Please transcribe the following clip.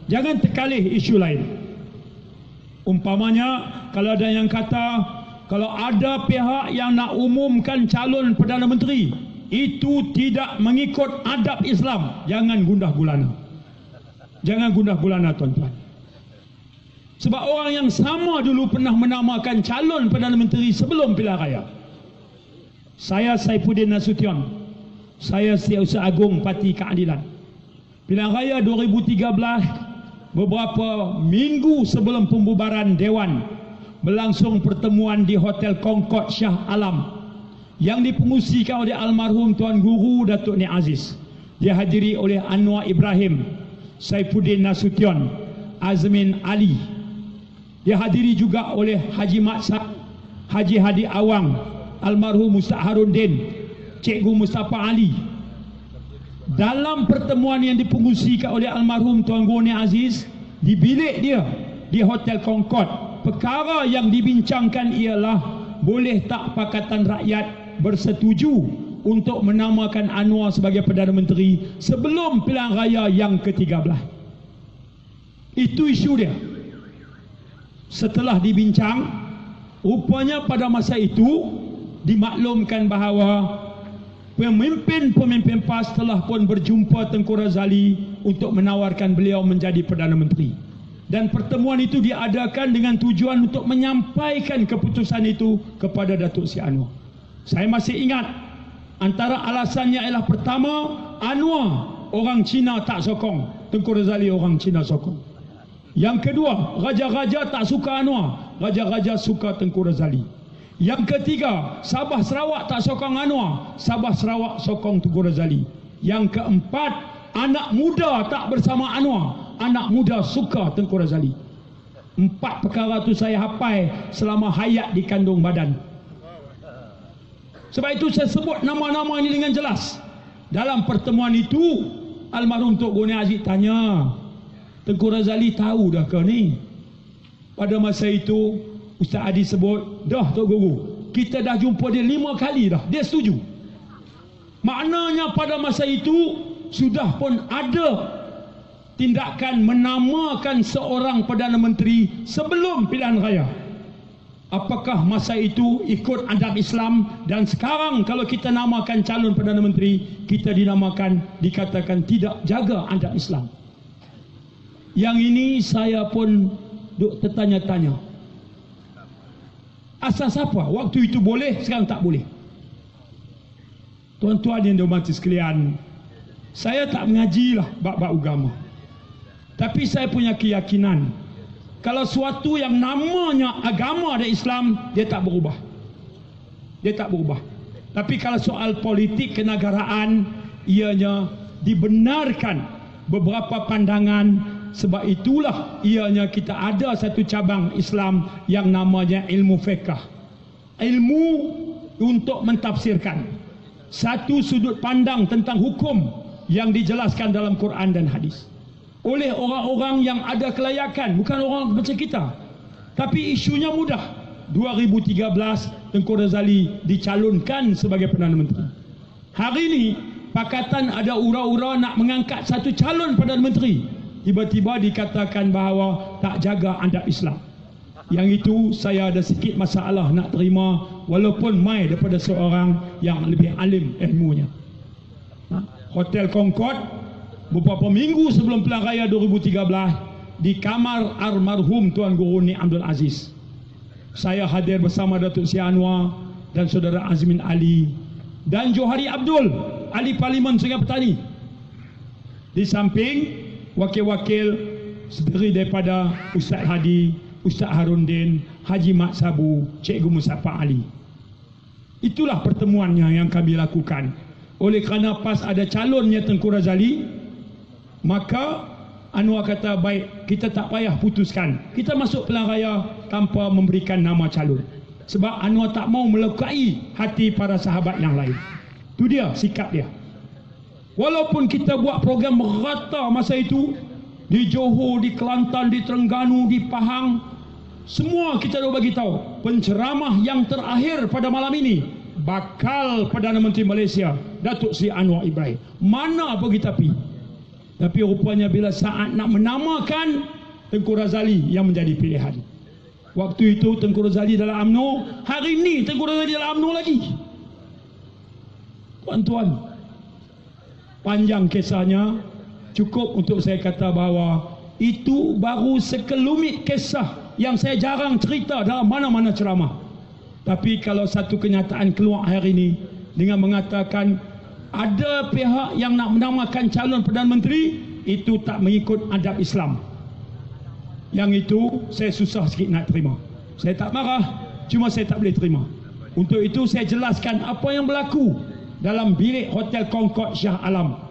Jangan terkalih isu lain. Umpamanya, kalau ada yang kata, kalau ada pihak yang nak umumkan calon Perdana Menteri, itu tidak mengikut adab Islam. Jangan gundah gulana. Jangan gundah gulana, tuan-tuan. Sebab orang yang sama dulu pernah menamakan calon Perdana Menteri sebelum pilihan raya. Saya Saifuddin Nasution. Saya Setiausaha Agung Parti Keadilan. Pilihan raya 2013, beberapa minggu sebelum pembubaran Dewan, berlangsung pertemuan di Hotel Concord Shah Alam yang dipengusikan oleh almarhum Tuan Guru Datuk Nik Aziz. Dihadiri oleh Anwar Ibrahim, Saifuddin Nasution, Azmin Ali. Dihadiri juga oleh Haji Maksad, Haji Hadi Awang, almarhum Ustaz Harundin, Cikgu Mustafa Ali. Dalam pertemuan yang dipengusikan oleh almarhum Tuan Guru Nik Aziz di bilik dia di Hotel Concord, perkara yang dibincangkan ialah boleh tak Pakatan Rakyat bersetuju untuk menamakan Anwar sebagai Perdana Menteri sebelum pilihan raya yang ke-13. Itu isu dia. Setelah dibincang, rupanya pada masa itu dimaklumkan bahawa pemimpin-pemimpin PAS telah pun berjumpa Tengku Razali untuk menawarkan beliau menjadi Perdana Menteri. Dan pertemuan itu diadakan dengan tujuan untuk menyampaikan keputusan itu kepada Datuk Seri Anwar. Saya masih ingat, antara alasannya ialah pertama, Anwar orang Cina tak sokong, Tengku Razali orang Cina sokong. Yang kedua, raja-raja tak suka Anwar, raja-raja suka Tengku Razali. Yang ketiga, Sabah Sarawak tak sokong Anwar, Sabah Sarawak sokong Tengku Razali. Yang keempat, anak muda tak bersama Anwar, anak muda suka Tengku Razali. 4 perkara tu saya hafal selama hayat di kandung badan. Sebab itu saya sebut nama-nama ini dengan jelas. Dalam pertemuan itu, almarhum Tok Guru Nik Aziz tanya, Tengku Razali tahu dah ke ni? Pada masa itu Ustaz Adi sebut, dah Tok Guru, kita dah jumpa dia 5 kali dah, dia setuju. Maknanya pada masa itu sudah pun ada tindakan menamakan seorang Perdana Menteri sebelum pilihan raya. Apakah masa itu ikut adab Islam, dan sekarang kalau kita namakan calon Perdana Menteri, kita dinamakan, dikatakan tidak jaga adab Islam. Yang ini saya pun duk tertanya-tanya. Asas apa? Waktu itu boleh, sekarang tak boleh. Tuan-tuan yang dihormati sekalian, saya tak mengajilah bab-bab agama. Tapi saya punya keyakinan, kalau suatu yang namanya agama dan Islam, dia tak berubah. Dia tak berubah. Tapi kalau soal politik kenegaraan, ianya dibenarkan beberapa pandangan. Sebab itulah ianya kita ada satu cabang Islam yang namanya ilmu fiqh. Ilmu untuk mentafsirkan satu sudut pandang tentang hukum yang dijelaskan dalam Quran dan hadis oleh orang-orang yang ada kelayakan, bukan orang macam kita. Tapi isunya mudah. 2013 Tengku Razali dicalonkan sebagai Perdana Menteri. Hari ini Pakatan ada ura-ura nak mengangkat satu calon Perdana Menteri, tiba-tiba dikatakan bahawa tak jaga adab Islam. Yang itu saya ada sikit masalah nak terima, walaupun mai daripada seorang yang lebih alim ilmunya. Hotel Concord beberapa minggu sebelum pilihan raya 2013 di kamar almarhum Tuan Guru Nik Abdul Aziz. Saya hadir bersama Datuk Seri Anwar dan Saudara Azmin Ali dan Johari Abdul, Ahli Parlimen Sungai Petani. Di samping wakil-wakil sendiri daripada Ustaz Hadi, Ustaz Harundin, Haji Mat Sabu, Cikgu Mustafa Ali. Itulah pertemuannya yang kami lakukan. Oleh kerana PAS ada calonnya Tengku Razali, maka Anwar kata, baik, kita tak payah putuskan, kita masuk pilihan raya tanpa memberikan nama calon. Sebab Anwar tak mau melukai hati para sahabat yang lain. Itu dia sikap dia. Walaupun kita buat program merata masa itu, di Johor, di Kelantan, di Terengganu, di Pahang, semua kita dah bagi tahu penceramah yang terakhir pada malam ini bakal Perdana Menteri Malaysia Datuk Seri Anwar Ibrahim. Mana pergi tapi Tapi rupanya bila saat nak menamakan, Tengku Razali yang menjadi pilihan. Waktu itu Tengku Razali dalam UMNO, hari ini Tengku Razali dalam UMNO lagi. Tuan-tuan, panjang kisahnya, cukup untuk saya kata bahawa itu baru sekelumit kisah yang saya jarang cerita dalam mana-mana ceramah. Tapi kalau satu kenyataan keluar hari ini dengan mengatakan ada pihak yang nak menamakan calon Perdana Menteri, itu tak mengikut adab Islam. Yang itu saya susah sikit nak terima. Saya tak marah, cuma saya tak boleh terima. Untuk itu saya jelaskan apa yang berlaku dalam bilik Hotel Concord Shah Alam.